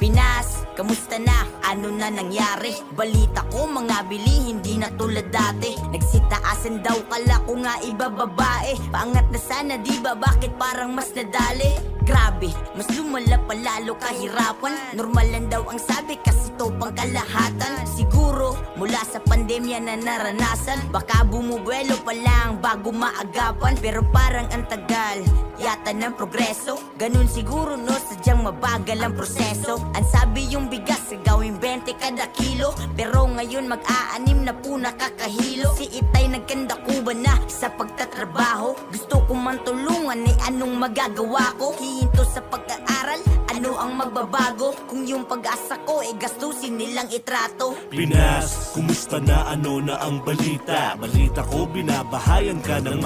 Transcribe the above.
Pinas, kamusta na? Ano na nangyari? Balita ko mga bili hindi na tulad dati. Nagsitaasan daw kala ko nga iba babae. Paangat na sana diba bakit parang mas nadali? Grabe, mas lumala pa lalo kahirapan. Normal lang daw ang sabi kasi to pang kalahatan. Siguro mula sa pandemya na naranasan, baka bumubuelo pa lang bago maagapan. Pero parang ang tagal yata ng progreso. Ganun siguro no, sadyang mabagal ang proseso. Ang sabi yung bigas gawing 20 kada kilo, pero ngayon mag-aanim na po nakakahilo. Si Itay nagkanda kuba na sa pagtatrabaho. Gusto ko man tulungan eh anong magagawa ko? Hihinto sa pag-aaral, ano ang magbabago? Kung yung pag-asa ko eh gastusin nilang itrato. Pinas, kumusta na? Ano na ang balita? Balita ko binabahayan ka ng